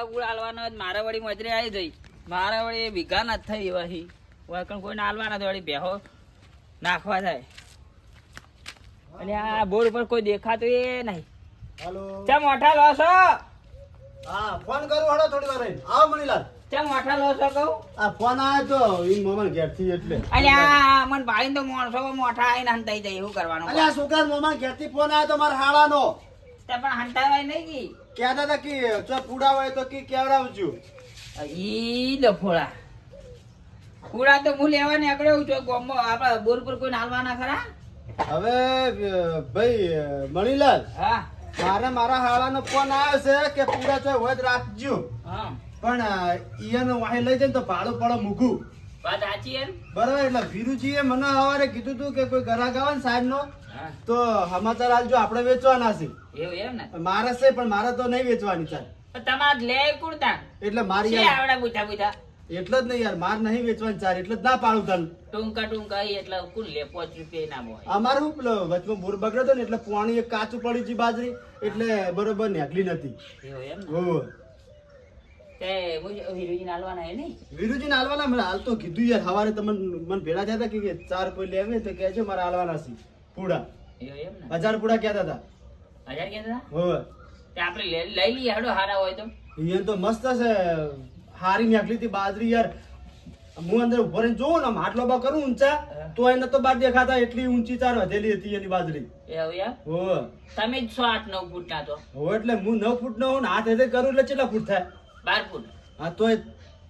પૂળા પૂળા હાલવાના મારે વળી મજરે આવી જઈ મારે વળી ભીગા ના થઈ એવાથી વળકણ કોઈને હાલવાના વળી બેહો નાખવા થાય એટલે આ બોર ઉપર કોઈ દેખાતું એ નહીં. હાલો ચમ મોઠા લો છો? હા ફોન કરું હડો થોડી વાર રહીને. આવો મણીલાલ. ચમ મોઠા લો છો કહું? આ ફોન આવ્યો તો ઈ મોમાં ઘેરથી એટલે. અલ્યા મને ભાઈ તો માણસો મોઠા આવીને હંતાઈ જાય એવું કરવાનું. અલ્યા છોકરા મોમાં ઘેરથી ફોન આવ્યો તો મારા હાળાનો. તે પણ હંતાવાય નહીં કી કહેતા હતા કે જો પૂડા હોય તો કે કેવડાવજો. ઈ લફોડા પૂડા તો હું લેવા નીકળ્યો છું ગામમાં આપડા બોર પર કોઈ હાલવાના ખરા? હવે ભાઈ મણીલાલ હા મારા હાળાનો ફોન આવ્યો છે કે પૂડા ચોય હોય તો રાખજો. હા પણ ઈયાનો વાહે લઈ જાય તો ભાડું પડો મૂકું. વાત સાચી એમ. બરાબર એટલે વીરુજીએ મને સવારે કીધું તું કે કોઈ ગ્રાહક આવે ને સાહેબ નો હા તો સમાચાર આલજો આપણે વેચવાના છે. એવું એમ ને મારે છે પણ મારે તો નહીં વેચવાની ચાલ તમારે લે કુડતા એટલે મારી છે યાર આવડા બુઠા બુઠા એટલે જ નહીં યાર માર નહીં વેચવાની ચાર એટલે જ ના પાડું તને. ટૂંકા એટલે કુલ લે 5 રૂપિયા ના બોય. અમારે શું પેલો વચમાં બોર બગડ્યો ને એટલે પાણી એક કાચું પડી ગઈ બાજરી એટલે બરોબર નીકળી નથી. એવું એમ ને. હો તે વીરુજીને હાલવાના હે નહીં? વીરુજીને હાલવાના મને હાલ તો કીધું યાર સવારે તમને મને ભેળા થયા હતા કે 4 કોઈ લેવે તો કહેજો મારે હાલવાના છે પૂડા. એવું એમ ને. 1000 પૂડા કહેતા હતા. 1000 કહેતા હતા? હો તે આપણે લઈ લઈએ હેડો હારા હોય તો. અહીંયા તો મસ્ત છે હારી નીકળી હતી બાજરી યાર. હું અંદર ઉભો રહીને જોઉં ને માટલો બા કરું ઊંચા તો એને તો બાર દેખાતા એટલી ઊંચી ચાર વધેલી હતી એની બાજરી. એવું એમ. હો તમે જ 8-9 ફૂટના તો. હો એટલે હું 9 ફૂટ નો હું ને હાથ હેઠે કરું એટલે કેટલા ફૂટ થાય? 12 ફૂટ. હા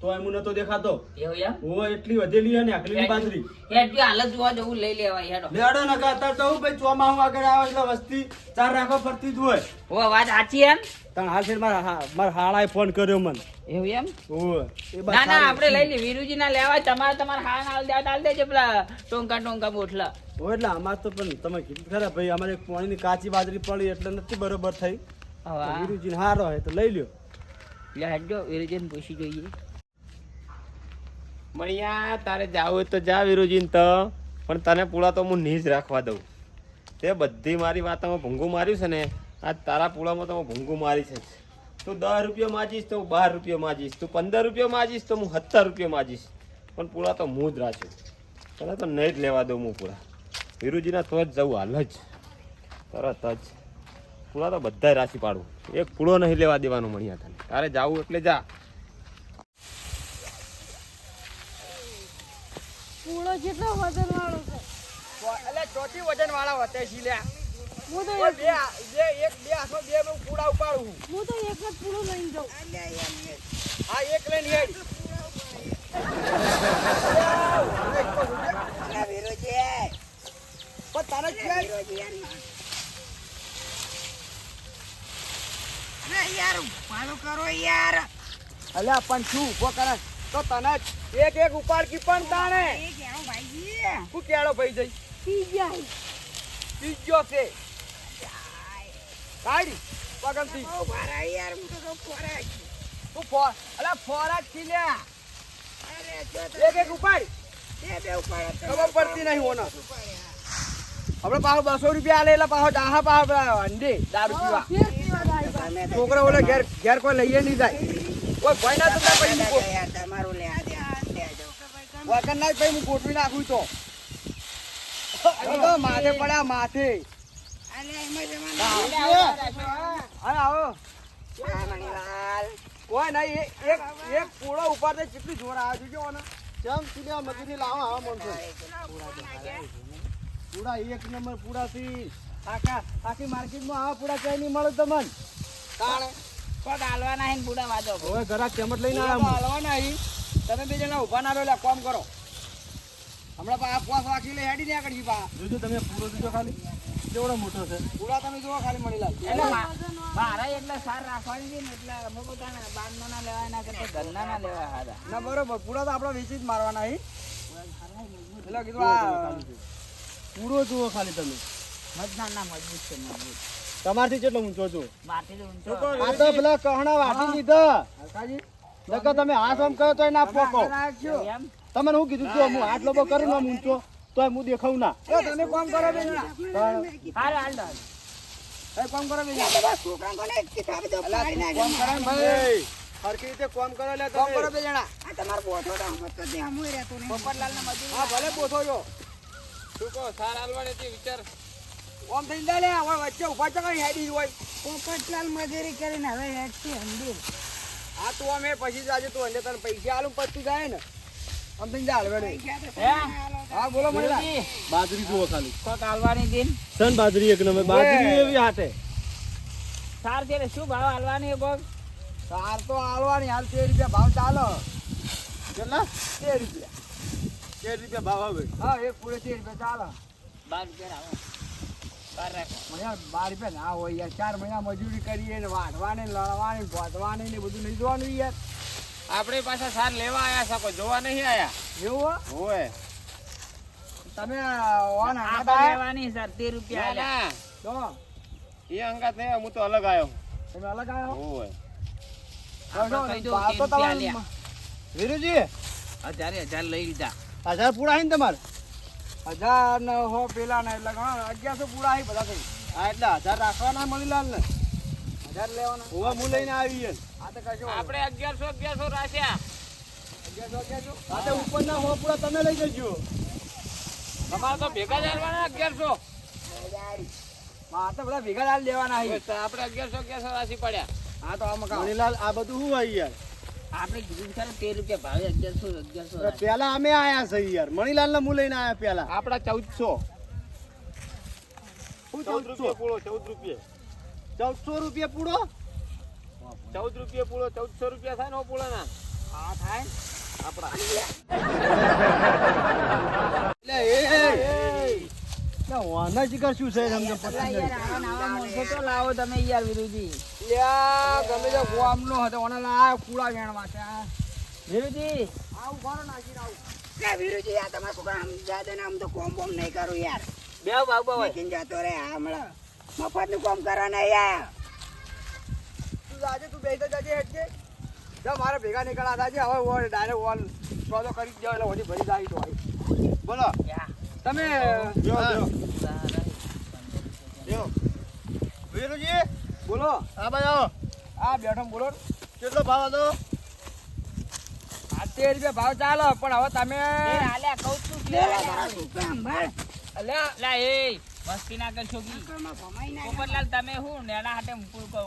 તોય હું નતો દેખાતો. એવું એમ. હો એટલી વધેલી અને આકલીની બાજરી. હેડજો હાલત જોવા જવું લઈ લેવાય હેડો. લેડો ન અત્યારે તો હું ભાઈ ચોમાસું આગળ આવે એટલે વસ્તી ચાર રાખો ફરતી જ હોય. ઓ વાત સાચી એમ. તણ હાલ છે મારા હાળાએ ફોન કર્યો મને. એવું એમ. હો એ ના ના આપણે લઈ લઈએ વીરુજી ના લેવા તમારે હાલ હાલ દેજો પેલા ટોંકા બોટલા. હો એટલે અમાર તો પણ તમે કીધું ખરા ભાઈ અમારે પાણીની કાચી બાજરી પડી એટલે નથી બરોબર થઈ. વીરુજીને હારો હોય તો લઈ લ્યો. લે હેડજો વીરુજીને પૂછી જોઈએ. મણિયા તારે જાવું હોય તો જા વિરુજીન તો પણ તને પૂળા તો હું નહીં જ રાખવા દઉં. તે બધી મારી વાતમાં ભૂંગું માર્યું છે ને આ તારા પૂળામાં તો હું ભૂંગું મારી છે. તું 10 રૂપિયા માજીશ તો હું 12 રૂપિયા માજીશ, તું 15 રૂપિયા માજીશ તો હું 17 રૂપિયા માજીશ, પણ પૂળા તો હું જ રાખ્યું. તને તો નહીં જ લેવા દઉં હું પૂળા. વિરુજીના તો જ જવું હાલ જ તરત જ. પૂળા તો બધા રાશી પાડું, એક પૂળો નહીં લેવા દેવાનો મણિયા તને. તારે જાવું એટલે જા. પૂળો જેટલો વજન વાળો છે. એટલે ચોથી વજન વાળા હોતે છે લ્યા. હું તો એક બે હાથમાં બે હું પૂડા ઉપાડું. હું તો એક જ પૂળો લઈને જાઉં. હા એક લઈને હેડ. પણ તારે અલ્યા પણ શું ઉભો કરે તો તને એક ઉપાડ કી પણ તાણે શું કેળો ભાઈ જઈ પીજો છે કાઢી પગમથી તું ફોરા છી લ્યા એક ઉપાડ ખબર પડતી નહીં હોનો આપણે પાછો 200 રૂપિયા આલે એટલે પાછો ડાહા પાછો અંડે દારૂ પીવા છોકરા ઓલે ઘેર કોઈ લઈએ નહીં જાય કોઈ ભય ના થતા પછી વગર ના ભાઈ હું ગોઠવી નાખું તો માથે પડ્યા માથે આવો કોઈ નહીં એક પૂળો ઉપાડે કેટલી જોર આવે છે જો ચમ સીધા મજૂરી લાવો આવા માણસો પૂડા એક નંબર પૂડા થી આખી માર્કેટમાં આવા પૂડા ક્યાંય નહીં મળે તમને તાણે પગ હાલવાના હે ને બુડા વાદો. હવે ઘરાક કેમત લઈને આવ્યા હાલવાના અહીં તમે બે જણા ઉભા ના રહો એટલે કામ કરો હમણાં આ પોસ વાકી લઈ હેડી ને આગળ પા જોજો તમે પૂરો જોજો ખાલી કેવડો મોટો છે પૂરા તમે જોવો ખાલી મણીલાલ એટલે મારા એટલે સાર રાખવાની છે ને એટલે અમે પોતાના બારનો ના લેવા ના કરતા ઘરના ના લેવા હારા. ના બરોબર પૂરા તો આપડા વેચી જ મારવાના અહીં એટલે કીધું આ પૂરો જુઓ ખાલી તમે ના મજબૂત છે મજબૂત. તમારથી કેટલો ઊંચો છો? માથી તો ઊંચો. આ તો પેલા કહણા વાટી લીધા નકર તમે હાથ આમ કરો તોય ના પોકો એમ તમને હું કીધું તું હું હાથ લોબો કરું ને આમ ઊંચો તોય હું દેખાવ ના તમે કામ કરો બે જણા હાલ હાલ હાલ. કામ કરો બે જણા કામ કરો ભાઈ હરખી રીતે કામ કરો લે કામ કરો બે જણા આ તમારો બોથો તો હમત તો તે હમુય રહેતો નહીં. પોપટલાલને મજૂરી હા ભલે પોથો જો શું કહો સાર હાલવાને તે વિચાર ઓમ થઈ જાય લે હવે વચ્ચે ઉભા ચો કઈ હેડી હોય પોપટલાલ મજૂરી કરીને હવે હેઠથી હંડી. આ તું અમે પછી જ આજે તું અંડે તને પૈસા આલું પછી જાય ને આમ થઈ જાય હાલવેડે પૈસા તો હે? તમે આલો તો. હા બોલો મને વિરુજી, બાજરી જુઓ ખાલી કોક હાલવાની દિન સન બાજરી એક નંબર બાજરી એવી હાથે સાર છે શું ભાવ હાલવાની કોક સાર તો હાલવાની હાલ 13 રૂપિયા ભાવ ચાલો કેટલા 13 રૂપિયા 13 રૂપિયા ભાવ આવે હા એક પૂરે 13 રૂપિયા ચાલો 12 રૂપિયા આવો બાર રાખો મને યાર 12 રૂપિયા ના હોય યાર 4 મહિના મજૂરી કરીએ ને વાઢવાની ને લણવાની ને ગોતવાની ને બધું નહીં જોવાનું યાર આપણે પાછા સાર લેવા આયા છો કોઈ જોવા નહીં આયા એવું હોય તમે ઓન આ હાથ તો આયા? લેવાની સર 13 રૂપિયા ના, આલ્યા. ના, તો એ અંગાત નહીં હું તો અલગ આવ્યો તમે અલગ આવ્યો હોય આપણે કહી દઉં, ભાવ તો 13 રૂપિયા તમારે આલ્યા. વીરુજી 1000 લઈ લીધા 1000 પૂરા હે ને તમારે 1000 ને હો પેલા ને એટલે ઘણા 1100 પૂરા હે બધા થઈ હા એટલે 1000 રાખવાના મણીલાલ ને 1000 લેવાના હોવા હું લઈને આવી હે આ તો કશો આપણે 1100 રાખ્યા 1100 આ તો ઉપરના હો પૂરા તમે લઈ જજો તમારે તો ભેગા જ હાલવાના 1100 આ તો બધા ભેગા લાલ લેવાના હે તો આપણે 1100 રાશી પડ્યા હા તો આમાં મણીલાલ આ બધું શું હોય યાર આપણે કીધું ખરું 13 રૂપિયા ભાવે 1100 પેલા અમે આયા છે યાર મણીલાલ ને હું લઈને આયા પેલા આપડા 1400 14 રૂપિયા પૂરો 14 રૂપિયા 1400 રૂપિયા પૂરો 14 રૂપિયા પૂળો 1400 રૂપિયા થાય ને પૂળાના હા થાય વાના જીગર શું છે સમજો યાર આવા નવા માણસો તો લાવો તમે યાર વિરુજી ગમે તે ગોમનો હતો ઓને લાય કુડા વેણવા છે વિરુજી આવું ઘણો નાખી આવું લે વીરુજી, આ તમારા છોકરા સમજા દે ને આમ તો કોમ બોમ નહીં કરું યાર. બે ભાવ ભાવ મેકીને જતો રે આ હમણાં મફતનું કામ કરવાના યાર. તું જાજે તું બેસી જાજે હેઠે જા મારે ભેગા નીકળા જાજે હવે ઓર ડાયરેક્ટ ઓલ સોદો કરી જ જાવ એટલે વળી ભરી જાય તો હોય બોલો તમે જો વીરુજી બોલો હા ભાઈ આવો આ બેઠો બોલો કેટલો ભાવ હતો 13 રૂપિયા ભાવ ચાલો પણ હવે તમે આલ્યા કહું છું લે લે તારા છોકરા સંભાળ. અલ્યા લા એ મસ્તી ના કરશો કી છોકરામાં ભમાઈ ના પોપટલાલ તમે હું નેના હાટે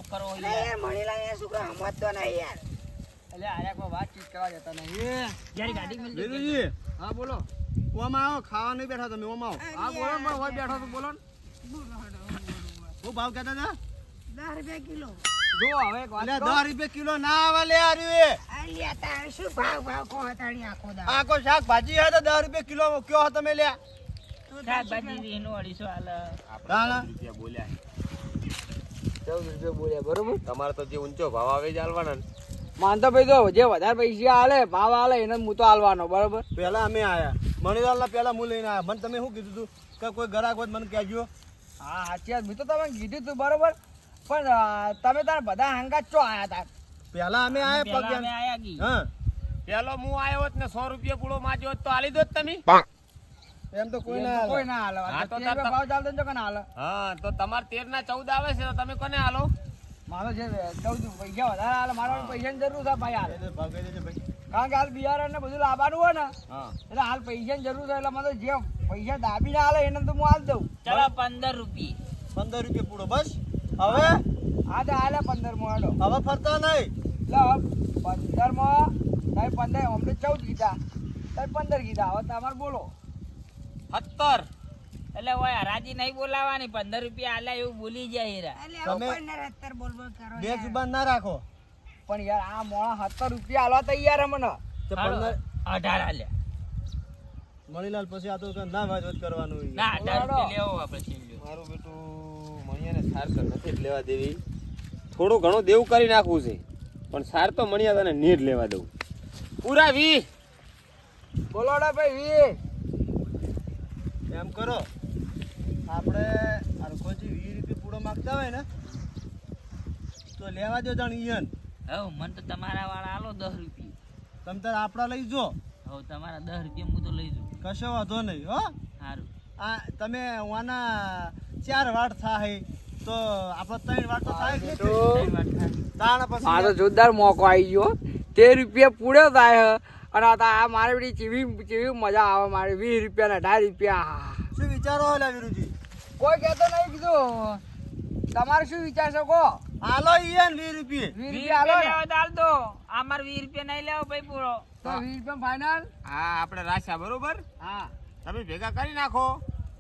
કરો લે યાર, મણીલાલ એ છોકરા સમજતો નહીં યાર. અલ્યા આયા કોઈ વાતચીત કરવા જતા નહીં જ્યારે ગાડી મિલ વીરુજી હા બોલો ઓમાં આવો ખાવા નહીં બેઠા તમે ઓમાં આવો હા બોલો પણ હોય બેઠો તો બોલો ને હું ભાવ કહેતા હતા 10 રૂપિયા કિલો. જો હવે એક વાત 10 રૂપિયા કિલો ના આવે લે આર્યું અલ્યા તારે શું ભાવ કહો હતાડી આખો દાડો. આ કોઈ શાકભાજી હે તો 10 રૂપિયા કિલો કયો તમે લ્યા શાકભાજી એનું 250 આલે દાણા રૂપિયા બોલ્યા 14 રૂપિયા બોલ્યા બરોબર તમારે તો જે ઊંચો ભાવ આવે જ હાલવાના ને માનતો ભાઈ તો જે વધારે પૈસા આલે ભાવ આલે એને હું તો આલવાનો બરોબર પેલા અમે આયા મણીલાલ પેલા હું લઈને આયા મને તમે શું કીધું તું કે કોઈ ગ્રાહક હોય તો મને કહેજો હા સાચી વાત મેં તો તમે કીધું તું બરોબર પણ તમે તાર બધા હંગાત ચો આયા તા પેલા અમે આયા પેલા અમે પગ આયા કી હા પેલો હું આવ્યો હોત ને 100 રૂપિયા પૂળો માજ્યો હોત તો આલી દો તમે એમ તો કોઈ ના હાલે હા, તો 13 ભાવ ચાલતો ને તો કોને હાલે હા તો તમારે 13 ના 14 આવે છે તો તમે કોને હાલો મારો જે 14 પૈસા વધારે હાલે મારો પૈસાની જરૂર છે ભાઈ હાલ કારણ કે હાલ બિયારણ ને બધું લાવવાનું હોય ને હા એટલે હાલ પૈસાની જરૂર છે એટલે મને જે પૈસા દાબીને હાલે એને તો હું હાલ દઉં ચલો 15 રૂપિયા 15 રૂપિયા પૂરો બસ હવે હા તો હાલે 15 માં હાલો હવે ફરતા નહીં એટલે 15 માં તમે 15 અમને 14 કીધા તમે 15 કીધા હવે તમારે બોલો 17 એટલે ઓય હરાજી નહીં બોલાવાની 15 રૂપિયા આલ્યા એવું બોલી જાય હીરા અલ્યા તમે- ઉપર ને રત્તર બોલ બોલ કરો બે યાર. જુબાન ના રાખો પણ યાર આ મોણા 17 રૂપિયા હાલવા તૈયાર હે મને હાલો, 18 આલ્યા મણીલાલ પછી આ તો ના વાત કરવાનું ના 18 રૂપિયા લેવો આપણે છેલ્લું મારું બેટું મણિયાને સાર તો નથી જ લેવા દેવી થોડું ઘણું દેવું કરી નાખવું છે પણ સાર તો મણિયા તને નીર લેવા દઉં પૂરા 20 બોલોડા ભાઈ એમ કરો આપણે અરખોજી 20 રૂપિયા પૂરો માંગતા હોય ને તો લેવા દો જાણ ઈયન હવે મન તો તમારા વાળા આલો 10 રૂપિયા તમ તાર આપડા લઈ જો હવે તમારા 10 રૂપિયા હું તો લઈ જઉં કશો વાંધો નહીં હો સારું આ તમે વાના 4 વાટ થાય તો આપણે 3 વાર તો થાય જ તો તાણ આ પછી તો જોરદાર મોકો આવી ગયો 13 રૂપિયા પૂળ્યો થાય અને આ મારે બધી ચીવી મજા આવે મારે 20 રૂપિયા ને 18 રૂપિયા શું વિચારો હલા વિરુજી કોઈ કહેતો નહીં કીધું તમારે શું વિચાર છો કહો હાલો ઈયન 20 રૂપિયા 20 20 રૂપિયા રૂપિયા આલો લેવો તો હાલ દો અમાર 20 રૂપિયા નહીં લેવો ભાઈ પૂરો તો 20 રૂપિયા ફાઇનલ હા આપણે રાખ્યા બરોબર હા તમે ભેગા કરી નાખો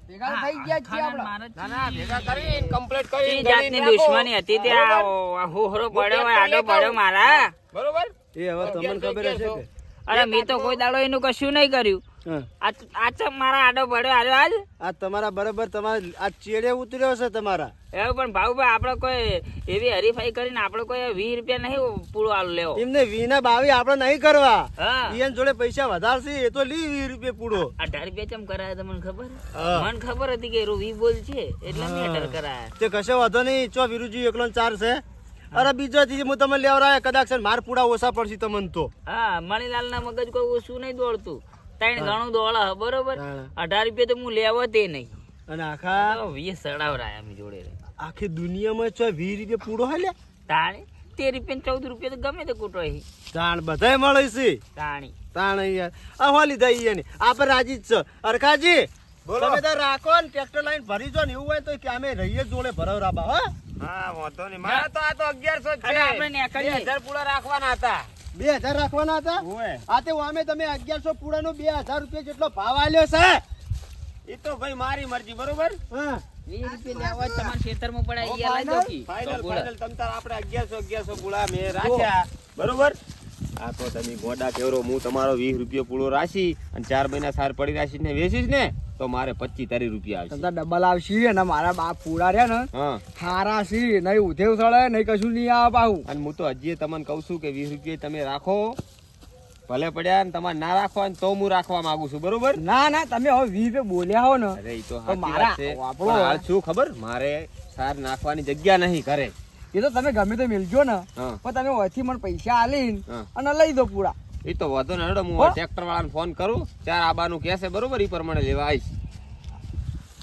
ભેગા તો થઈ ગયા જ છીએ આપણે ના ના ભેગા કરીને કમ્પ્લીટ ઈ કરી જાતની દુશ્મની હતી તે આ હોહરો પડ્યો હોય આડો પડ્યો મારા બરોબર એ હવે તમને ખબર હશે કે અરે મેં તો કોઈ દાડો એનું કશું નહીં કર્યું આ ચમ મારા આડો પડ્યો આજો આજ આ તમારા બરાબર તમારા આ ચેડે ઉતર્યો છે તમારા એવું પણ ભાઉભાઈ આપણે કોઈ એવી હરીફાઈ કરીને આપણે કોઈ 20 રૂપિયા નહીં પૂરો આલુ લેવો એમને વીના બાવી આપણે નહીં કરવા હા ઈયન જોડે પૈસા વધારશે એ તો લી 20 રૂપિયા પૂડો 18 રૂપિયા ચમ કરાયા તમને ખબર હા. મને ખબર હતી કે એરો 20 બોલ છે એટલે મેં 18 કરાયા તે કશો વાંધો નહીં ચો વિરુજી એકલો ને 4 છે અરે બીજો ચીજ હું તમને લેવરાય કદાચ છે માર પૂડા ઓછા પડશે તમને તો હા મણીલાલ ના મગજ કોઈ ઓછું નહીં દોડતું 3 ગણું દોડે બરોબર હા. 18 રૂપિયા તો હું લેવો તે નહીં અને આખા 20 સડાવરાયા અમે જોડે આખી દુનિયામાં ચો 20 રૂપિયા પૂડો હાલે તાણે 13 રૂપિયા 14 રૂપિયા તો ગમે તે કૂટો અહીં તાણ બધાય મળે છે તાણી તાણ યાર આ હો લીધા ઈયને આપણે રાજી જ છે અરખાજી તમે તાર રાખો ને ટ્રેક્ટર લાઈન ભરી જો ને એવું હોય તો કે અમે રહીએ જોડે ભરવરાબા હો હા વાંધો નહીં મારા તો આ તો 1100 જ અને છે આપણે નીકળીએ 2000 પૂળા રાખવાના હતા 2000 રાખવાના હતા ઓય આ તે અમે તમે 1100 પૂડાનો 2000 રૂપિયા જેટલો ભાવ આલ્યો છે એ તો ભાઈ મારી મરજી બરોબર હા 20 રૂપિયા લેવા તમારા ખેતરમાં પડાય ઈ લાઈ દો કી ફાઇનલ ફાઇનલ તમ તાર આપણે 1100 પૂળા મેં રાખ્યા બરોબર આ તો તમે ગોડા કેવરો હું તમારો 20 રૂપિયા પૂળો રાશી અને 4 મહિના સાર પડી રાશી ને વેચીશ ને તો મારે 25-30 રૂપિયા આવશે તમતા ડબલ આવશે અને મારા બાપ પૂરા રહ્યા ને હા ખારા છે નહીં ઉધેવ સળે નહીં કશું નહીં આવે પાહું અને હું તો હજી તમને કહું છું કે 20 રૂપિયા તમે રાખો ભલે પડ્યા ને તમારે ના રાખવા ને તો હું રાખવા માંગુ છું બરોબર ના ના તમે હવે 20 રૂપિયા બોલ્યા હો ને અરે ઈ તો તો સાચી મારા વાત છે આપણો- પણ હાલ શું ખબર મારે સાર નાખવાની જગ્યા નહીં કરે એ તો તમે ગમે તે મિલજો ને હા પણ તમે ઓછી મને પૈસા આલીને હા. અને લઈ દો પૂરા એ તો વધુ ને હેડો હું હો? ટ્રેક્ટર વાળાને ફોન કરું ચાર આબાનું કહેશે બરોબર ઈ પ્રમાણે લેવા આવીશ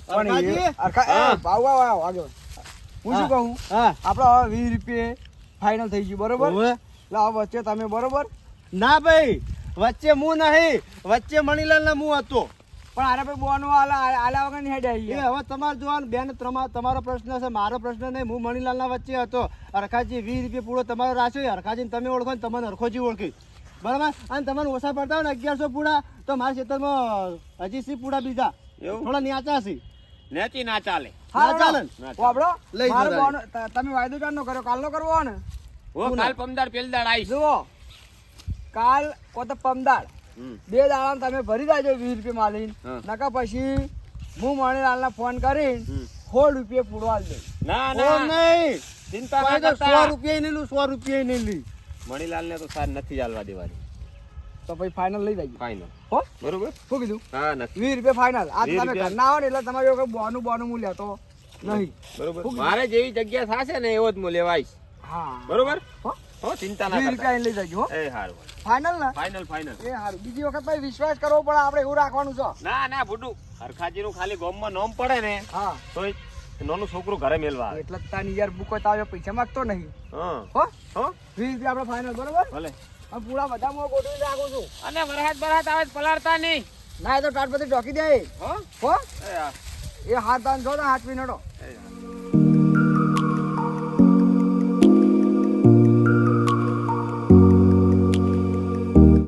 પણ અરખાજી? એ- અરખા- એ, હા. ભાવ ભાવ આગળ હું શું કહું હા આપણે હવે 20 રૂપિયા ફાઇનલ થઈ ગયું બરોબર ઓવે. એટલે હવે વચ્ચે તમે બરોબર ના ભાઈ વચ્ચે હું નહીં વચ્ચે મણીલાલ ના હું હતો પણ આને ભાઈ બોનો આલા વગર ની હેડ એ આવી હવે તમારે જોવાનું બેન તમારો પ્રશ્ન છે મારો પ્રશ્ન નહીં હું મણીલાલ ના વચ્ચે હતો અરખાજી 20 રૂપિયા પૂળો તમારો રાખ્યો અરખાજી તમે ઓળખો ને તમને અરખોજી ઓળખી બરાબર અને તમને ઓછા પડતા હોય ને 1100 પૂડા તો મારા ખેતરમાં હજી સી પૂડા બીજા એવું? થોડા ન્યાચા છે નેચી ના ચાલે ના ચાલે ને? ના ચાલે. વાપરો લઈ મારો જતા બોનો તમે વાયદો ચારનો કર્યો કાલનો કરવો હોય ને હો કાલ પમદાર પેલદાર આવીશ જુઓ કાલ કો તો પમદાર હમ. 2 દાડા તમે ભરી જાજો 20 રૂપિયા માલીને હા. નકા પછી હું મણીલાલને ફોન કરીને હમ. 16 રૂપિયા પૂરો આલ દઉં ના ઓ ના નહીં ચિંતા કોઈ ના તો કરતા 100 રૂપિયા નહીં લું 100 રૂપિયા નહીં લી મણીલાલ ને તો સાર નથી ચાલવા દેવાની તો પછી ફાઇનલ લઈ જજો ફાઇનલ હો બરોબર શું કીધું હા નથી 20 રૂપિયા ફાઇનલ આ 20 તમે રૂપિયા. ઘરના આવો ને એટલે તમારે કોઈ બોનું હું લેતો નહીં બરોબર મારે જેવી જગ્યા થશે ને એવો જ હું લેવા આવીશ હા બરોબર હો હો ચિંતા ના 20 કરતા રૂપિયા લઈ જજો હો એ હારું ફાઇનલ ને ફાઇનલ ફાઇનલ એ હારું બીજી વખત ભાઈ વિશ્વાસ કરવો પડે આપણે એવું રાખવાનું છે ના ના ભૂડું હરખાજી નું ખાલી ગામમાં નોમ પડે ને હા તો નાનું છોકરું ઘરે મેલવા આવે એટલે જ તાની યાર બુકો તાવ્યો પૈસા માંગતો નહીં હા હો હો 20 રૂપિયા આપણે ફાઇનલ બરોબર ભલે હવે પૂરા બધા હું ગોઠવી રાખું છું અને વરસાદ બરસાદ આવે તો પલાળતા નહીં ના એ તો ટાટ પછી ઢોકી દે હો હો એ હા. એ હાથ દાન છો ને 8 મિનિટો